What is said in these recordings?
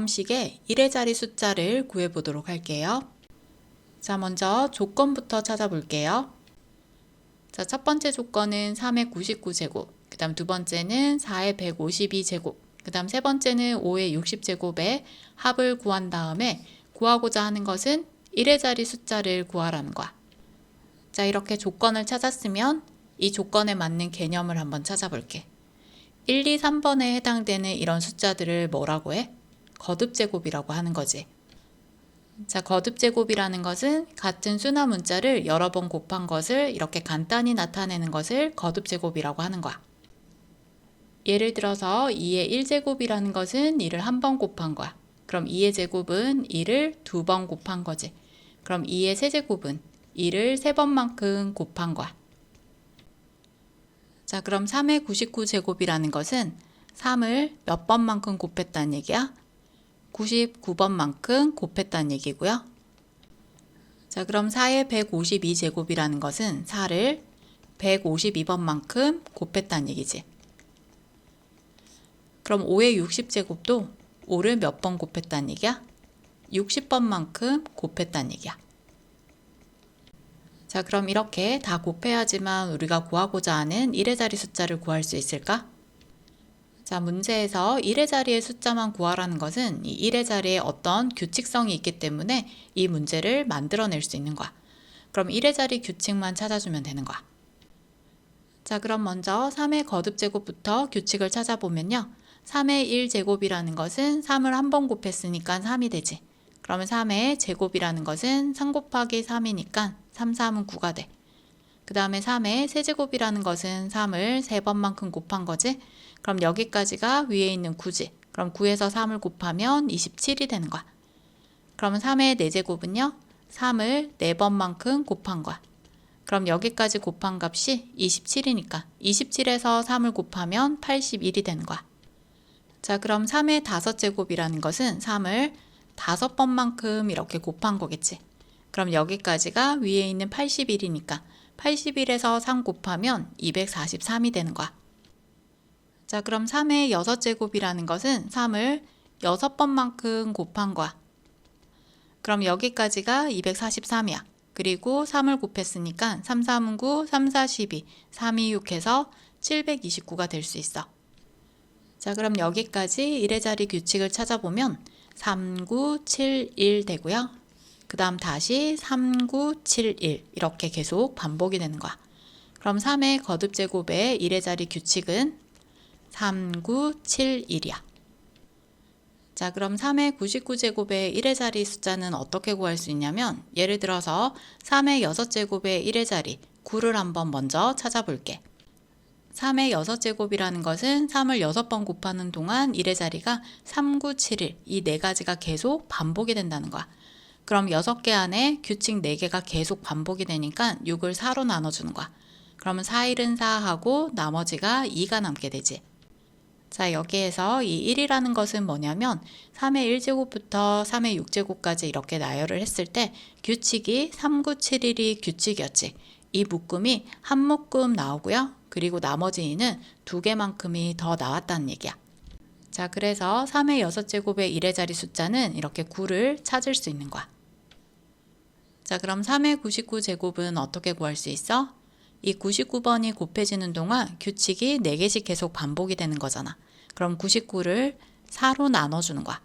다음식에 1의 자리 숫자를 구해보도록 할게요. 자, 먼저 조건부터 찾아볼게요. 자, 첫 번째 조건은 3의 99제곱, 그 다음 두 번째는 4의 152제곱, 그 다음 세 번째는 5의 60제곱의 합을 구한 다음에 구하고자 하는 것은 1의 자리 숫자를 구하라는 거야. 자, 이렇게 조건을 찾았으면 이 조건에 맞는 개념을 한번 찾아볼게. 1, 2, 3번에 해당되는 이런 숫자들을 뭐라고 해? 거듭제곱이라고 하는 거지. 자, 거듭제곱이라는 것은 같은 수나 문자를 여러 번 곱한 것을 이렇게 간단히 나타내는 것을 거듭제곱이라고 하는 거야. 예를 들어서 2의 1제곱이라는 것은 2를 한 번 곱한 거야. 그럼 2의 제곱은 2를 두 번 곱한 거지. 그럼 2의 세제곱은 2를 세 번만큼 곱한 거야. 자, 그럼 3의 99제곱이라는 것은 3을 몇 번만큼 곱했다는 얘기야? 99번만큼 곱했다는 얘기고요. 자, 그럼 4의 152제곱이라는 것은 4를 152번만큼 곱했다는 얘기지. 그럼 5의 60제곱도 5를 몇 번 곱했다는 얘기야? 60번만큼 곱했다는 얘기야. 자, 그럼 이렇게 다 곱해야지만 우리가 구하고자 하는 1의 자리 숫자를 구할 수 있을까? 자, 문제에서 1의 자리의 숫자만 구하라는 것은 이 1의 자리에 어떤 규칙성이 있기 때문에 이 문제를 만들어낼 수 있는 거야. 그럼 1의 자리 규칙만 찾아주면 되는 거야. 자, 그럼 먼저 3의 거듭제곱부터 규칙을 찾아보면요. 3의 1제곱이라는 것은 3을 한 번 곱했으니까 3이 되지. 그러면 3의 제곱이라는 것은 3 곱하기 3이니까 3, 3은 9가 돼. 그 다음에 3의 세제곱이라는 것은 3을 3번만큼 곱한 거지. 그럼 여기까지가 위에 있는 9지. 그럼 9에서 3을 곱하면 27이 되는 거야. 그러면 3의 4제곱은요. 3을 4번만큼 곱한 거야. 그럼 여기까지 곱한 값이 27이니까 27에서 3을 곱하면 81이 되는 거야. 자, 그럼 3의 5제곱이라는 것은 3을 5번만큼 이렇게 곱한 거겠지. 그럼 여기까지가 위에 있는 81이니까 81에서 3 곱하면 243이 되는 거야. 자, 그럼 3의 6제곱이라는 것은 3을 6번만큼 곱한 거야. 그럼 여기까지가 243이야. 그리고 3을 곱했으니까 3, 3은 9, 3, 4, 12, 3, 2, 6 해서 729가 될 수 있어. 자, 그럼 여기까지 1의 자리 규칙을 찾아보면 3, 9, 7, 1 되고요. 그 다음 다시 3, 9, 7, 1 이렇게 계속 반복이 되는 거야. 그럼 3의 거듭제곱의 1의 자리 규칙은 3, 9, 7, 1이야. 자, 그럼 3의 99제곱의 1의 자리 숫자는 어떻게 구할 수 있냐면 예를 들어서 3의 6제곱의 1의 자리 9를 한번 먼저 찾아볼게. 3의 6제곱이라는 것은 3을 6번 곱하는 동안 1의 자리가 3, 9, 7, 1 이 네 가지가 계속 반복이 된다는 거야. 그럼 6개 안에 규칙 4개가 계속 반복이 되니까 6을 4로 나눠주는 거야. 그러면 4, 1은 4 하고 나머지가 2가 남게 되지. 자, 여기에서 이 1이라는 것은 뭐냐면 3의 1제곱부터 3의 6제곱까지 이렇게 나열을 했을 때 규칙이 3, 9, 7, 1이 규칙이었지. 이 묶음이 한 묶음 나오고요. 그리고 나머지 2는 2개만큼이 더 나왔다는 얘기야. 자, 그래서 3의 6제곱의 1의 자리 숫자는 이렇게 9를 찾을 수 있는 거야. 자, 그럼 3의 99제곱은 어떻게 구할 수 있어? 이 99번이 곱해지는 동안 규칙이 4개씩 계속 반복이 되는 거잖아. 그럼 99를 4로 나눠주는 거야.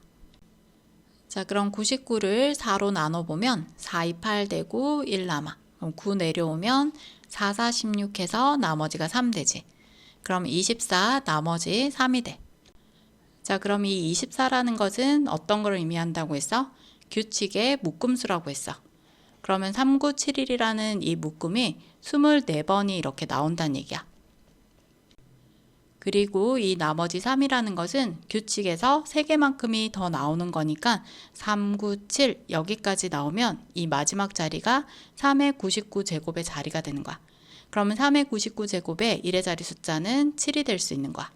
자, 그럼 99를 4로 나눠보면 4, 2, 8 되고 1 남아. 그럼 9 내려오면 4, 4, 16 해서 나머지가 3 되지. 그럼 24 나머지 3이 돼. 자, 그럼 이 24라는 것은 어떤 걸 의미한다고 했어? 규칙의 묶음수라고 했어. 그러면 3, 9, 7, 1이라는 이 묶음이 24번이 이렇게 나온다는 얘기야. 그리고 이 나머지 3이라는 것은 규칙에서 3개만큼이 더 나오는 거니까 3, 9, 7 여기까지 나오면 이 마지막 자리가 3의 99제곱의 자리가 되는 거야. 그러면 3의 99제곱의 1의 자리 숫자는 7이 될 수 있는 거야.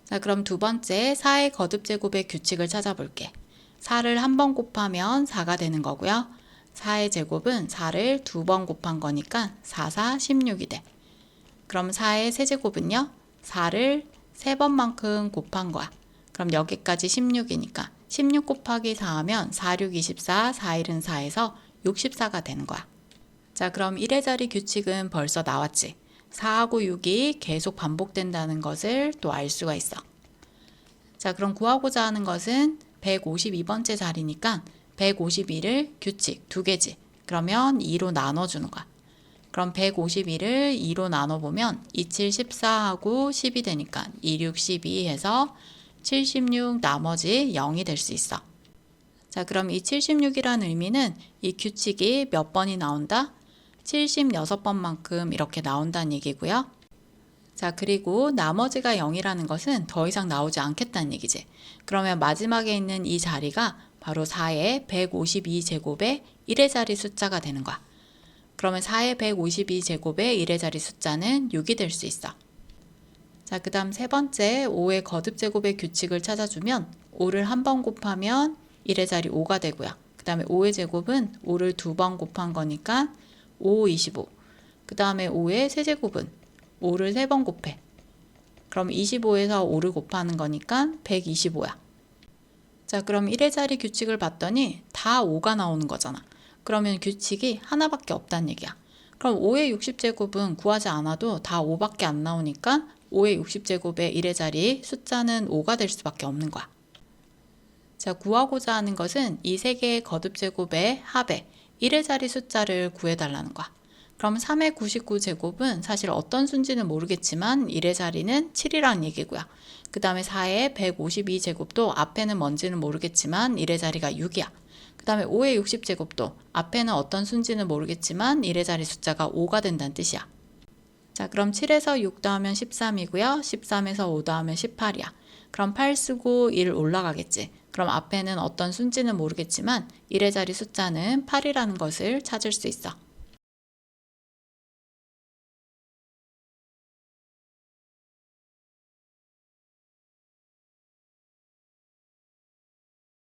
자, 그럼 두 번째 4의 거듭제곱의 규칙을 찾아볼게. 4를 한 번 곱하면 4가 되는 거고요. 4의 제곱은 4를 두 번 곱한 거니까 4, 4, 16이 돼. 그럼 4의 세제곱은요? 4를 3번만큼 곱한 거야. 그럼 여기까지 16이니까 16 곱하기 4 하면 4, 6, 24, 4일은 4에서 64가 되는 거야. 자, 그럼 1의 자리 규칙은 벌써 나왔지. 4하고 6이 계속 반복된다는 것을 또 알 수가 있어. 자, 그럼 구하고자 하는 것은 152번째 자리니까 151을 규칙 2개지. 그러면 2로 나눠주는 거야. 그럼 151을 2로 나눠보면 27, 14하고 10이 되니까 26, 12 해서 76 나머지 0이 될 수 있어. 자, 그럼 이 76이라는 의미는 이 규칙이 몇 번이 나온다? 76번만큼 이렇게 나온다는 얘기고요. 자, 그리고 나머지가 0이라는 것은 더 이상 나오지 않겠다는 얘기지. 그러면 마지막에 있는 이 자리가 바로 4의 152제곱의 1의 자리 숫자가 되는 거야. 그러면 4의 152제곱의 1의 자리 숫자는 6이 될 수 있어. 자, 그 다음 세 번째 5의 거듭제곱의 규칙을 찾아주면 5를 한 번 곱하면 1의 자리 5가 되고요. 그 다음에 5의 제곱은 5를 두 번 곱한 거니까 5, 25. 그 다음에 5의 세제곱은 5를 세 번 곱해. 그럼 25에서 5를 곱하는 거니까 125야. 자, 그럼 1의 자리 규칙을 봤더니 다 5가 나오는 거잖아. 그러면 규칙이 하나밖에 없다는 얘기야. 그럼 5의 60제곱은 구하지 않아도 다 5밖에 안 나오니까 5의 60제곱의 1의 자리 숫자는 5가 될 수밖에 없는 거야. 자, 구하고자 하는 것은 이 세 개의 거듭제곱의 합의 1의 자리 숫자를 구해달라는 거야. 그럼 3의 99제곱은 사실 어떤 수인지는 모르겠지만 1의 자리는 7이라는 얘기고요. 그 다음에 4의 152제곱도 앞에는 뭔지는 모르겠지만 1의 자리가 6이야. 그 다음에 5의 60제곱도 앞에는 어떤 수인지는 모르겠지만 1의 자리 숫자가 5가 된다는 뜻이야. 자, 그럼 7에서 6 더하면 13이고요. 13에서 5 더하면 18이야. 그럼 8 쓰고 1 올라가겠지. 그럼 앞에는 어떤 수인지는 모르겠지만 1의 자리 숫자는 8이라는 것을 찾을 수 있어.